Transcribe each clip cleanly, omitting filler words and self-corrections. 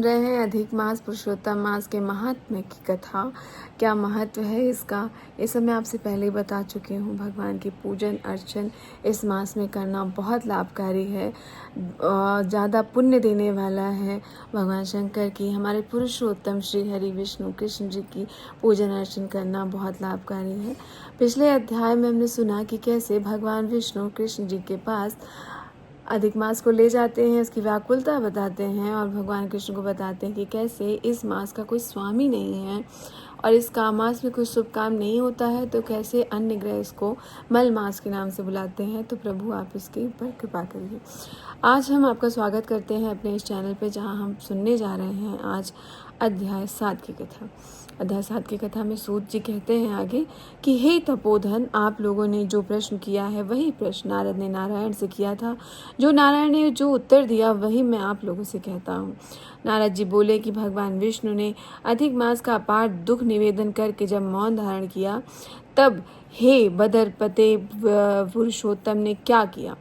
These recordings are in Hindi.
रहे हैं अधिक मास पुरुषोत्तम मास के महात्म्य की कथा। क्या महत्व है इसका, ये सब मैं आपसे पहले ही बता चुकी हूँ। भगवान की पूजन अर्चन इस मास में करना बहुत लाभकारी है, ज़्यादा पुण्य देने वाला है। भगवान शंकर की, हमारे पुरुषोत्तम श्री हरि विष्णु कृष्ण जी की पूजन अर्चन करना बहुत लाभकारी है। पिछले अध्याय में हमने सुना कि कैसे भगवान विष्णु कृष्ण जी के पास अधिक मास को ले जाते हैं, उसकी व्याकुलता बताते हैं और भगवान कृष्ण को बताते हैं कि कैसे इस मास का कोई स्वामी नहीं है और इस मास में कोई शुभ काम नहीं होता है, तो कैसे अन्य ग्रह इसको मल मास के नाम से बुलाते हैं। तो प्रभु आप इसके ऊपर कृपा करिए। आज हम आपका स्वागत करते हैं अपने इस चैनल पे, जहां हम सुनने जा रहे हैं आज अध्याय 7 की कथा। अध्याय 7 की कथा में सूत जी कहते हैं आगे कि हे तपोधन, आप लोगों ने जो प्रश्न किया है वही प्रश्न नारद ने नारायण से किया था। जो नारायण ने जो उत्तर दिया वही मैं आप लोगों से कहता हूँ। नारद जी बोले कि भगवान विष्णु ने अधिक मास का अपार दुख निवेदन करके जब मौन धारण किया, तब हे बदरपते पुरुषोत्तम ने क्या किया।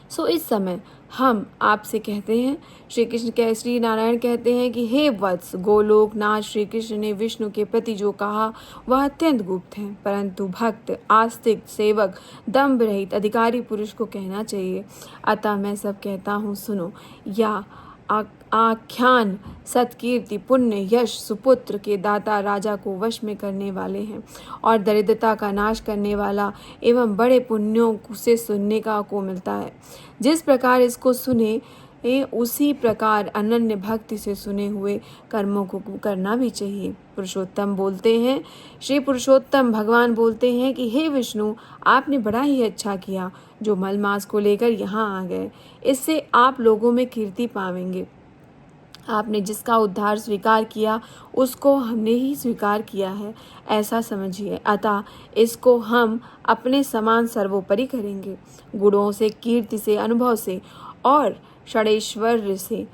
सो इस समय हम आपसे कहते हैं, श्री नारायण कहते हैं कि हे वत्स, गोलोक नाथ श्री कृष्ण ने विष्णु के प्रति जो कहा वह अत्यंत गुप्त है, परंतु भक्त आस्तिक सेवक दम्भ रहित अधिकारी पुरुष को कहना चाहिए। अतः मैं सब कहता हूँ, सुनो। या आख्यान सत्कीर्ति पुण्य यश सुपुत्र के दाता राजा को वश में करने वाले हैं और दरिद्रता का नाश करने वाला एवं बड़े पुण्यों से सुनने को मिलता है। जिस प्रकार इसको सुने उसी प्रकार अनन्य भक्ति से सुने हुए कर्मों को करना भी चाहिए। पुरुषोत्तम बोलते हैं, श्री पुरुषोत्तम भगवान बोलते हैं कि हे विष्णु, आपने बड़ा ही अच्छा किया जो मल मास को लेकर यहाँ आ गए। इससे आप लोगों में कीर्ति पावेंगे। आपने जिसका उद्धार स्वीकार किया उसको हमने ही स्वीकार किया है, ऐसा समझिए। अतः इसको हम अपने समान सर्वोपरि करेंगे। गुणों से, कीर्ति से, अनुभव से और षड़ैश्वर्य से,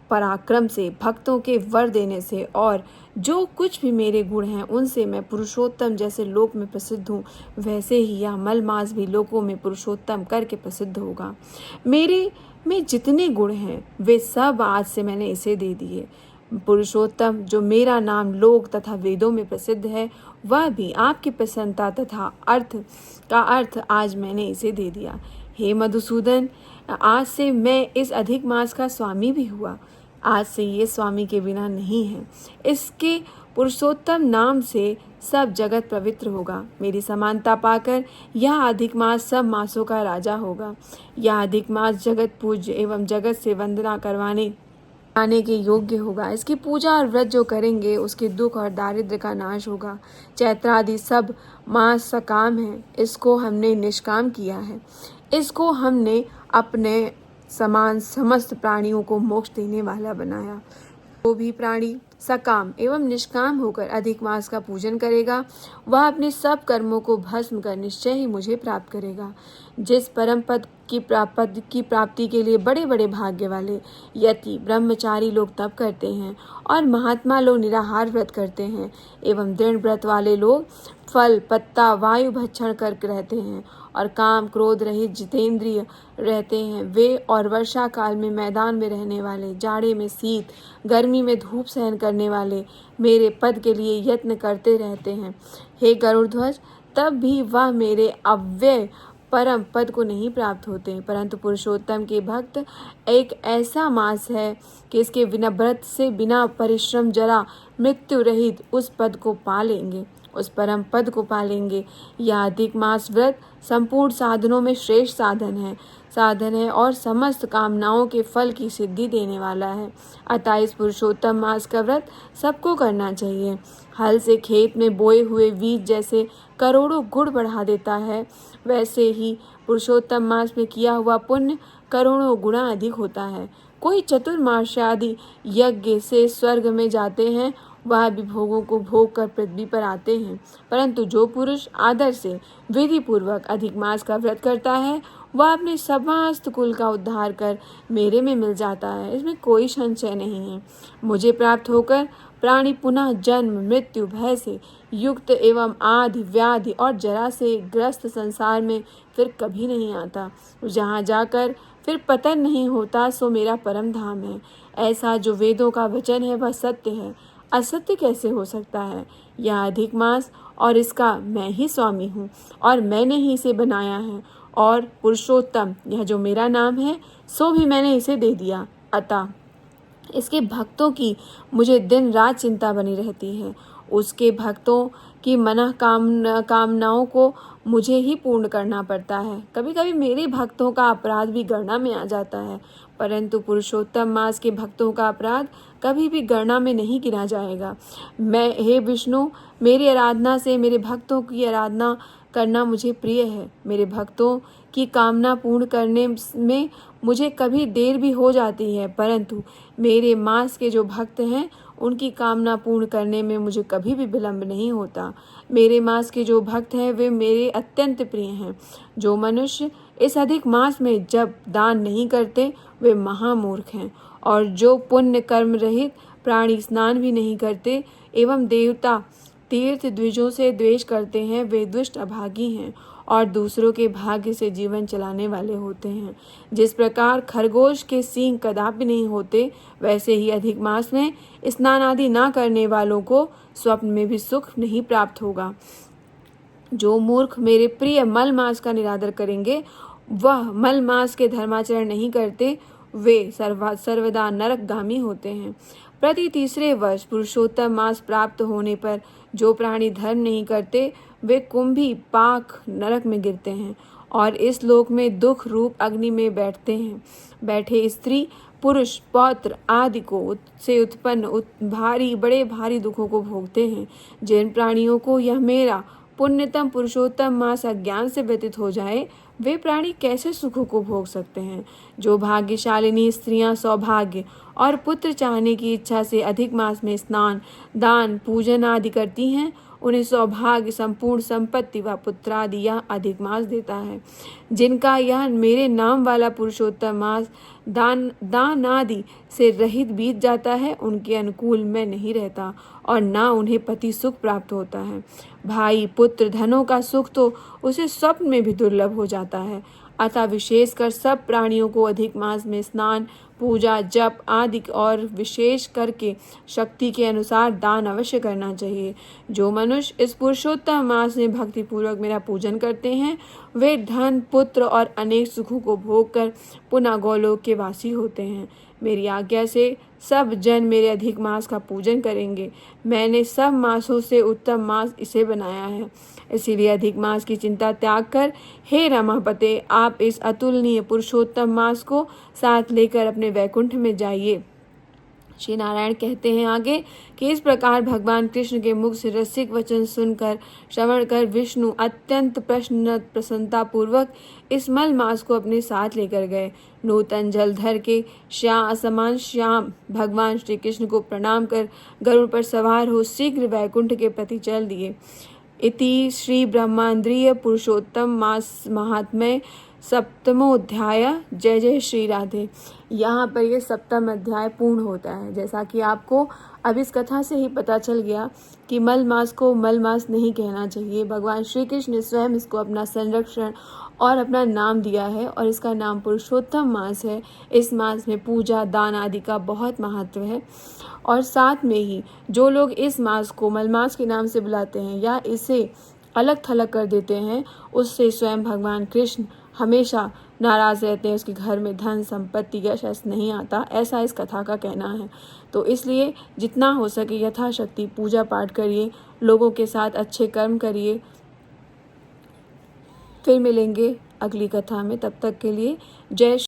पराक्रम से, भक्तों के वर देने से और जो कुछ भी मेरे गुण हैं उनसे मैं पुरुषोत्तम जैसे लोक में प्रसिद्ध हूँ, वैसे ही यह मलमास भी लोकों में पुरुषोत्तम करके प्रसिद्ध होगा। मेरे में जितने गुण हैं वे सब आज से मैंने इसे दे दिए। पुरुषोत्तम जो मेरा नाम लोक तथा वेदों में प्रसिद्ध है, वह भी आपकी प्रसन्नता तथा अर्थ आज मैंने इसे दे दिया। हे मधुसूदन, आज से मैं इस अधिक मास का स्वामी भी हुआ। आज से ये स्वामी के बिना नहीं है। इसके पुरुषोत्तम नाम से सब जगत पवित्र होगा। मेरी समानता पाकर यह अधिक मास सब मासों का राजा होगा। यह अधिक मास जगत पूज्य एवं जगत से वंदना करवाने आने के योग्य होगा। इसकी पूजा और व्रत जो करेंगे उसके दुख और दारिद्र्य का नाश होगा। चैत्रादि सब मास सकाम है, इसको हमने निष्काम किया है। इसको हमने अपने समान समस्त प्राणियों को मोक्ष देने वाला बनाया। जो भी प्राणी सकाम एवं निष्काम होकर अधिक मास का पूजन करेगा, वह अपने सब कर्मों को भस्म कर निश्चय ही मुझे प्राप्त करेगा। जिस परम पद की प्राप्ति के लिए बड़े बड़े भाग्य वाले यति ब्रह्मचारी लोग तप करते हैं और महात्मा लोग निराहार व्रत करते हैं एवं दृढ़ व्रत वाले लोग फल पत्ता वायु भक्षण कर रहते हैं और काम क्रोध रहित जितेंद्रिय रहते हैं, वे और वर्षा काल में मैदान में रहने वाले, जाड़े में शीत, गर्मी में धूप सहन करने वाले मेरे पद के लिए यत्न करते रहते हैं। हे गरुड़ध्वज, तब भी वह मेरे अव्यय परम पद को नहीं प्राप्त होते, परंतु पुरुषोत्तम के भक्त एक ऐसा मास है कि इसके बिना व्रत से, बिना परिश्रम जरा मृत्यु रहित उस पद को पा लेंगे, उस परम पद को पा लेंगे। यह अधिक मास व्रत संपूर्ण साधनों में श्रेष्ठ साधन है और समस्त कामनाओं के फल की सिद्धि देने वाला है। अतः इस पुरुषोत्तम मास का व्रत सबको करना चाहिए। हल से खेत में बोए हुए बीज जैसे करोड़ों गुण बढ़ा देता है, वैसे ही पुरुषोत्तम मास में किया हुआ पुण्य करोड़ों गुना अधिक होता है। कोई चतुर्मास्यादि यज्ञ से स्वर्ग में जाते हैं, वह भी भोगों को भोग कर पृथ्वी पर आते हैं, परंतु जो पुरुष आदर से विधि पूर्वक अधिक मास का व्रत करता है, वह अपने समस्त कुल का उद्धार कर मेरे में मिल जाता है। इसमें कोई संशय नहीं है। मुझे प्राप्त होकर प्राणी पुनः जन्म मृत्यु भय से युक्त एवं आदि व्याधि और जरा से ग्रस्त संसार में फिर कभी नहीं आता। जहाँ जाकर फिर पतन नहीं होता, सो मेरा परम धाम है। ऐसा जो वेदों का वचन है वह सत्य है, असत्य कैसे हो सकता है। यह अधिक मास और इसका मैं ही स्वामी हूँ और मैंने ही इसे बनाया है। और पुरुषोत्तम, यह जो मेरा नाम है, सो भी मैंने इसे दे दिया। अतः इसके भक्तों की मुझे दिन रात चिंता बनी रहती है। उसके भक्तों की कामनाओं को मुझे ही पूर्ण करना पड़ता है। कभी कभी मेरे भक्तों का अपराध भी गणना में आ जाता है, परंतु पुरुषोत्तम मास के भक्तों का अपराध कभी भी गणना में नहीं गिना जाएगा। हे विष्णु, मेरी आराधना से मेरे भक्तों की आराधना करना मुझे प्रिय है। मेरे भक्तों की कामना पूर्ण करने में मुझे कभी देर भी हो जाती है, परंतु मेरे मास के जो भक्त हैं उनकी कामना पूर्ण करने में मुझे कभी भी विलंब नहीं होता। मेरे मास के जो भक्त हैं वे मेरे अत्यंत प्रिय हैं। जो मनुष्य इस अधिक मास में जब दान नहीं करते वे महामूर्ख हैं, और जो पुण्य कर्म रहित प्राणी स्नान भी नहीं करते एवं देवता तीर्थ द्विजों से द्वेष करते हैं वे दुष्ट अभागी हैं और दूसरों के भाग्य से जीवन चलाने वाले होते हैं। जिस प्रकार खरगोश के सींग कदापि नहीं होते, वैसे ही अधिक मास में स्नान आदि ना करने वालों को स्वप्न में भी सुख नहीं प्राप्त होगा। जो मूर्ख मेरे प्रिय मल मास का निरादर करेंगे, वह मल मास के धर्माचरण नहीं करते, वे सर्वदा नरकगामी होते हैं। प्रति तीसरे वर्ष पुरुषोत्तम मास प्राप्त होने पर जो प्राणी धर्म नहीं करते वे कुंभी पाक नरक में गिरते हैं और इस लोक में दुख रूप अग्नि में बैठे स्त्री पुरुष पौत्र आदि को से उत्पन्न बड़े भारी दुखों को भोगते हैं। जिन प्राणियों को यह मेरा पुण्यतम पुरुषोत्तम मास अज्ञान से व्यतीत हो जाए, वे प्राणी कैसे सुखों को भोग सकते हैं। जो भाग्यशालिनी स्त्रियां सौभाग्य और पुत्र चाहने की इच्छा से अधिक मास में स्नान दान पूजन आदि करती हैं, उन्हें सौभाग्य संपूर्ण संपत्ति व पुत्रादि यह अधिक मास देता है। जिनका यह मेरे नाम वाला पुरुषोत्तम मास दान आदि से रहित बीत जाता है, उनके अनुकूल मैं नहीं रहता और ना उन्हें पति सुख प्राप्त होता है। भाई पुत्र धनों का सुख तो उसे स्वप्न में भी दुर्लभ हो जाता है। अतः विशेषकर सब प्राणियों को अधिक मास में स्नान पूजा जप आदि और विशेष करके शक्ति के अनुसार दान अवश्य करना चाहिए। जो मनुष्य इस पुरुषोत्तम मास में भक्ति पूर्वक मेरा पूजन करते हैं, वे धन पुत्र और अनेक सुखों को भोग कर पुनः गोलोक के वासी होते हैं। मेरी आज्ञा से सब जन मेरे अधिक मास का पूजन करेंगे। मैंने सब मासों से उत्तम मास इसे बनाया है, इसीलिए अधिक मास की चिंता त्याग कर हे रमापते, आप इस अतुलनीय पुरुषोत्तम मास को साथ लेकर अपने वैकुंठ में जाइए। श्री नारायण कहते हैं आगे कि इस प्रकार भगवान कृष्ण के मुख से रसिक वचन सुनकर श्रवण कर विष्णु अत्यंत प्रसन्नता पूर्वक इस मल मास को अपने साथ लेकर गए। नूतन जलधर के समान श्याम भगवान श्री कृष्ण को प्रणाम कर गरुड़ पर सवार हो शीघ्र वैकुंठ के प्रति चल दिए। इति श्री ब्रह्मांद्रीय पुरुषोत्तम मास महात्म्य सप्तमोध्याय। जय जय श्री राधे। यहाँ पर ये सप्तम अध्याय पूर्ण होता है। जैसा कि आपको अब इस कथा से ही पता चल गया कि मल मास को मल मास नहीं कहना चाहिए। भगवान श्री कृष्ण ने स्वयं इसको अपना संरक्षण और अपना नाम दिया है और इसका नाम पुरुषोत्तम मास है। इस मास में पूजा दान आदि का बहुत महत्व है और साथ में ही जो लोग इस मास को मल मास के नाम से बुलाते हैं या इसे अलग थलग कर देते हैं, उससे स्वयं भगवान कृष्ण हमेशा नाराज रहते हैं। उसके घर में धन संपत्ति यश नहीं आता, ऐसा इस कथा का कहना है। तो इसलिए जितना हो सके यथाशक्ति पूजा पाठ करिए, लोगों के साथ अच्छे कर्म करिए। फिर मिलेंगे अगली कथा में, तब तक के लिए जय